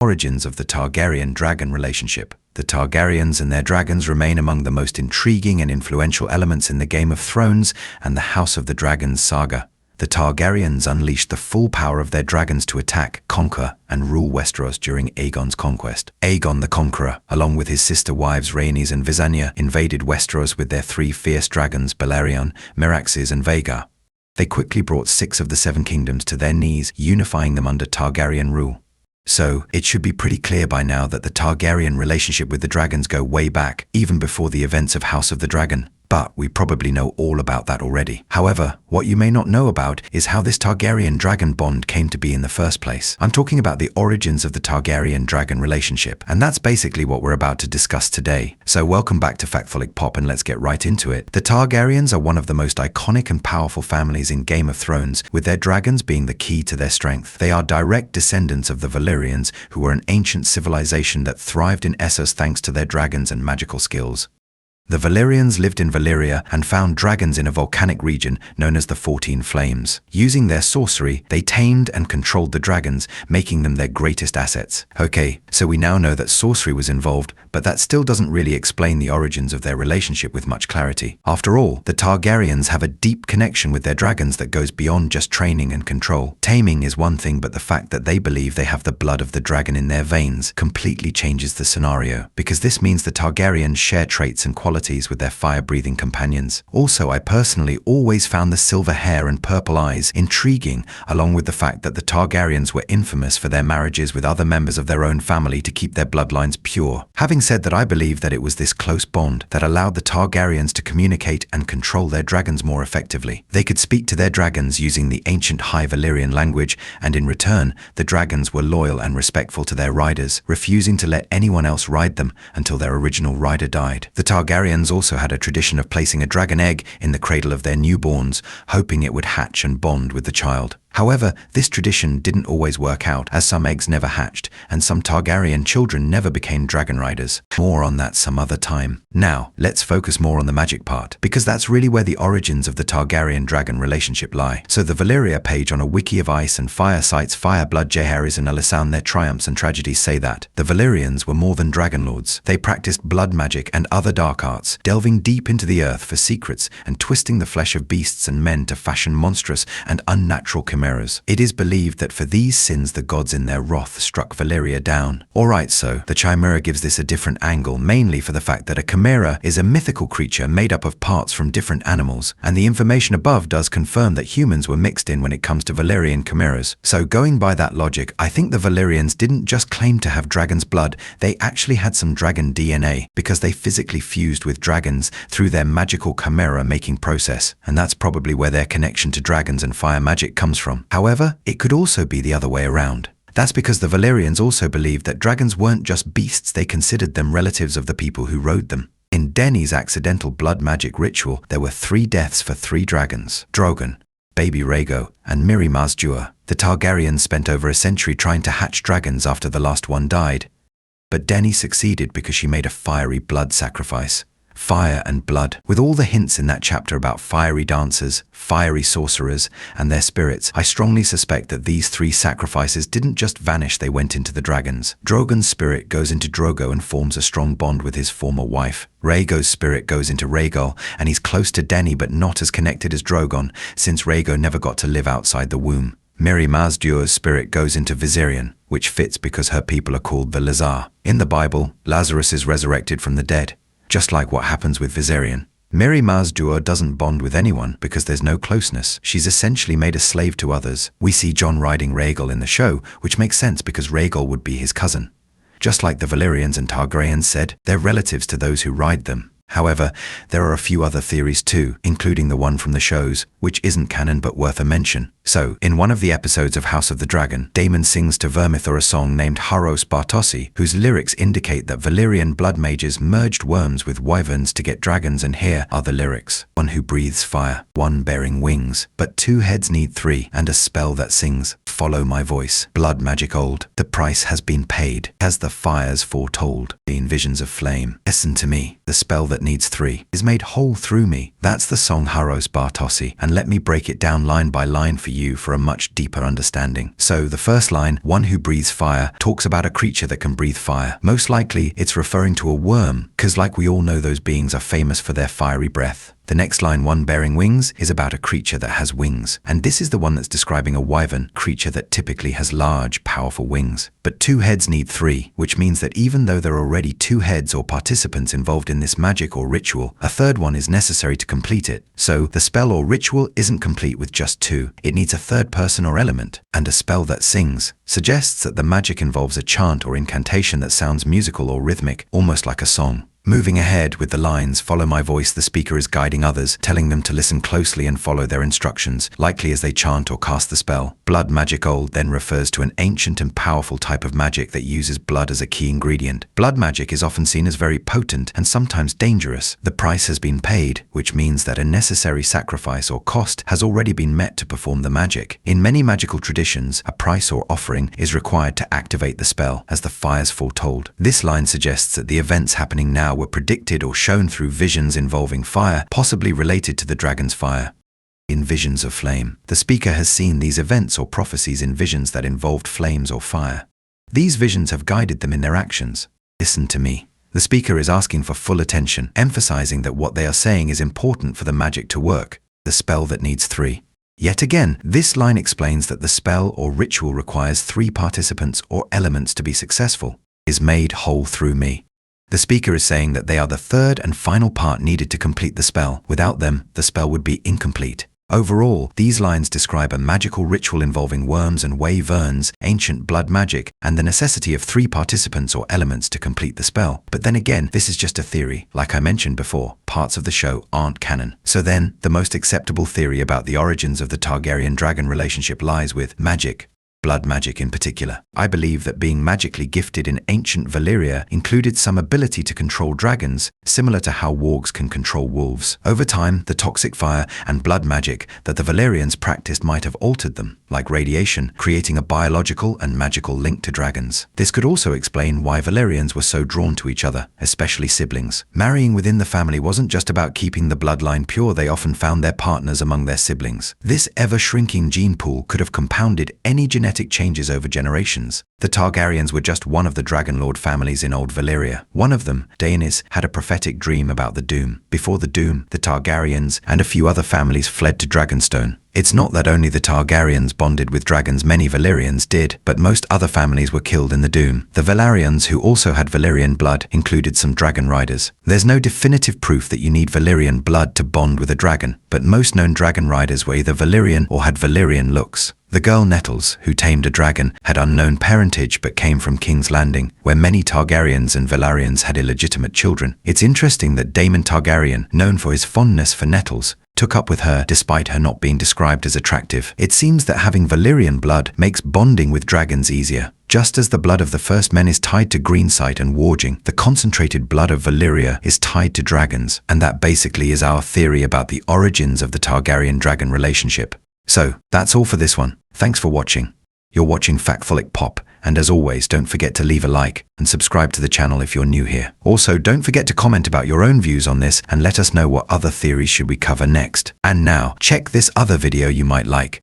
Origins of the Targaryen-Dragon relationship. The Targaryens and their dragons remain among the most intriguing and influential elements in the Game of Thrones and the House of the Dragons saga. The Targaryens unleashed the full power of their dragons to attack, conquer, and rule Westeros during Aegon's conquest. Aegon the Conqueror, along with his sister wives Rhaenys and Visenya, invaded Westeros with their 3 fierce dragons Balerion, Meraxes, and Vhagar. They quickly brought 6 of the 7 kingdoms to their knees, unifying them under Targaryen rule. So, it should be pretty clear by now that the Targaryen relationship with the dragons go way back, even before the events of House of the Dragon. But we probably know all about that already. However, what you may not know about is how this Targaryen-Dragon bond came to be in the first place. I'm talking about the origins of the Targaryen-Dragon relationship, and that's basically what we're about to discuss today. So welcome back to Factholic Pop, and let's get right into it. The Targaryens are one of the most iconic and powerful families in Game of Thrones, with their dragons being the key to their strength. They are direct descendants of the Valerians, who were an ancient civilization that thrived in Essos thanks to their dragons and magical skills. The Valerians lived in Valyria and found dragons in a volcanic region known as the 14 Flames. Using their sorcery, they tamed and controlled the dragons, making them their greatest assets. Okay, so we now know that sorcery was involved, but that still doesn't really explain the origins of their relationship with much clarity. After all, the Targaryens have a deep connection with their dragons that goes beyond just training and control. Taming is one thing, but the fact that they believe they have the blood of the dragon in their veins completely changes the scenario, because this means the Targaryens share traits and qualities with their fire-breathing companions. Also, I personally always found the silver hair and purple eyes intriguing, along with the fact that the Targaryens were infamous for their marriages with other members of their own family to keep their bloodlines pure. Having said that, I believe that it was this close bond that allowed the Targaryens to communicate and control their dragons more effectively. They could speak to their dragons using the ancient High Valyrian language, and in return, the dragons were loyal and respectful to their riders, refusing to let anyone else ride them until their original rider died. The Targaryens also had a tradition of placing a dragon egg in the cradle of their newborns, hoping it would hatch and bond with the child. However, this tradition didn't always work out, as some eggs never hatched, and some Targaryen children never became dragon riders. More on that some other time. Now, let's focus more on the magic part, because that's really where the origins of the Targaryen-Dragon relationship lie. So the Valyria page on a wiki of ice and fire cites Fire, Blood, Jaehaerys and Alysanne. Their triumphs and tragedies say that the Valyrians were more than dragon lords. They practiced blood magic and other dark arts, delving deep into the earth for secrets and twisting the flesh of beasts and men to fashion monstrous and unnatural chimeras. It is believed that for these sins the gods in their wrath struck Valyria down. Alright, so the chimera gives this a different angle, mainly for the fact that a chimera is a mythical creature made up of parts from different animals, and the information above does confirm that humans were mixed in when it comes to Valyrian chimeras. So going by that logic, I think the Valyrians didn't just claim to have dragon's blood, they actually had some dragon DNA, because they physically fused with dragons through their magical chimera making process, and that's probably where their connection to dragons and fire magic comes from. However, it could also be the other way around. That's because the Valyrians also believed that dragons weren't just beasts, they considered them relatives of the people who rode them. In Dany's accidental blood magic ritual, there were 3 deaths for 3 dragons: Drogon, baby Rhaego, and Mirri Maz Duur. The Targaryens spent over a century trying to hatch dragons after the last one died. But Dany succeeded because she made a fiery blood sacrifice. Fire and blood. With all the hints in that chapter about fiery dancers, fiery sorcerers, and their spirits, I strongly suspect that these 3 sacrifices didn't just vanish, they went into the dragons. Drogon's spirit goes into Drogo and forms a strong bond with his former wife. Rhaego's spirit goes into Rhaegal, and he's close to Dany but not as connected as Drogon, since Rhaego never got to live outside the womb. Mirri Maz Duur's spirit goes into Viserion, which fits because her people are called the Lazar. In the Bible, Lazarus is resurrected from the dead, just like what happens with Viserion. Mirri Maz Duur doesn't bond with anyone because there's no closeness. She's essentially made a slave to others. We see Jon riding Rhaegal in the show, which makes sense because Rhaegal would be his cousin. Just like the Valyrians and Targaryens said, they're relatives to those who ride them. However, there are a few other theories too, including the one from the shows, which isn't canon but worth a mention. So, in one of the episodes of House of the Dragon, Daemon sings to Vermithor a song named Haros Bartosi, whose lyrics indicate that Valyrian blood mages merged worms with wyverns to get dragons, and here are the lyrics. One who breathes fire, one bearing wings, but 2 heads need 3, and a spell that sings, follow my voice. Blood magic old, the price has been paid, as the fires foretold, in visions of flame. Listen to me, the spell that that needs three is made whole through me. That's the song Haros Bartosi, and let me break it down line by line for you for a much deeper understanding. So the first line, one who breathes fire, talks about a creature that can breathe fire. Most likely it's referring to a worm, because like we all know, those beings are famous for their fiery breath. The next line, one bearing wings, is about a creature that has wings. And this is the one that's describing a wyvern, creature that typically has large, powerful wings. But two heads need three, which means that even though there are already two heads or participants involved in this magic or ritual, a third one is necessary to complete it. So the spell or ritual isn't complete with just two. It needs a third person or element. And a spell that sings suggests that the magic involves a chant or incantation that sounds musical or rhythmic, almost like a song. Moving ahead with the lines, follow my voice, the speaker is guiding others, telling them to listen closely and follow their instructions, likely as they chant or cast the spell. Blood magic old then refers to an ancient and powerful type of magic that uses blood as a key ingredient. Blood magic is often seen as very potent and sometimes dangerous. The price has been paid, which means that a necessary sacrifice or cost has already been met to perform the magic. In many magical traditions, a price or offering is required to activate the spell, as the fires foretold. This line suggests that the events happening now were predicted or shown through visions involving fire, possibly related to the dragon's fire. In visions of flame, the speaker has seen these events or prophecies in visions that involved flames or fire. These visions have guided them in their actions. Listen to me. The speaker is asking for full attention, emphasizing that what they are saying is important for the magic to work. The spell that needs three. Yet again, this line explains that the spell or ritual requires three participants or elements to be successful. Is made whole through me. The speaker is saying that they are the third and final part needed to complete the spell. Without them, the spell would be incomplete. Overall, these lines describe a magical ritual involving worms and wyverns, ancient blood magic, and the necessity of three participants or elements to complete the spell. But then again, this is just a theory. Like I mentioned before, parts of the show aren't canon. So then, the most acceptable theory about the origins of the Targaryen-Dragon relationship lies with magic. Blood magic in particular. I believe that being magically gifted in ancient Valyria included some ability to control dragons, similar to how wargs can control wolves. Over time, the toxic fire and blood magic that the Valyrians practiced might have altered them, like radiation, creating a biological and magical link to dragons. This could also explain why Valyrians were so drawn to each other, especially siblings. Marrying within the family wasn't just about keeping the bloodline pure, they often found their partners among their siblings. This ever-shrinking gene pool could have compounded any genetic changes over generations. The Targaryens were just one of the Dragonlord families in Old Valyria. One of them, Rhaenys, had a prophetic dream about the Doom. Before the Doom, the Targaryens and a few other families fled to Dragonstone. It's not that only the Targaryens bonded with dragons, many Valyrians did, but most other families were killed in the Doom. The Valerians, who also had Valyrian blood, included some dragon riders. There's no definitive proof that you need Valyrian blood to bond with a dragon, but most known dragon riders were either Valyrian or had Valyrian looks. The girl Nettles, who tamed a dragon, had unknown parentage but came from King's Landing, where many Targaryens and Velaryons had illegitimate children. It's interesting that Daemon Targaryen, known for his fondness for Nettles, took up with her despite her not being described as attractive. It seems that having Valyrian blood makes bonding with dragons easier. Just as the blood of the first men is tied to greensight and warging, the concentrated blood of Valyria is tied to dragons. And that basically is our theory about the origins of the Targaryen-Dragon relationship. So, that's all for this one. Thanks for watching. You're watching Factholic Pop, and as always, don't forget to leave a like and subscribe to the channel if you're new here. Also, don't forget to comment about your own views on this and let us know what other theories should we cover next. And now, check this other video you might like.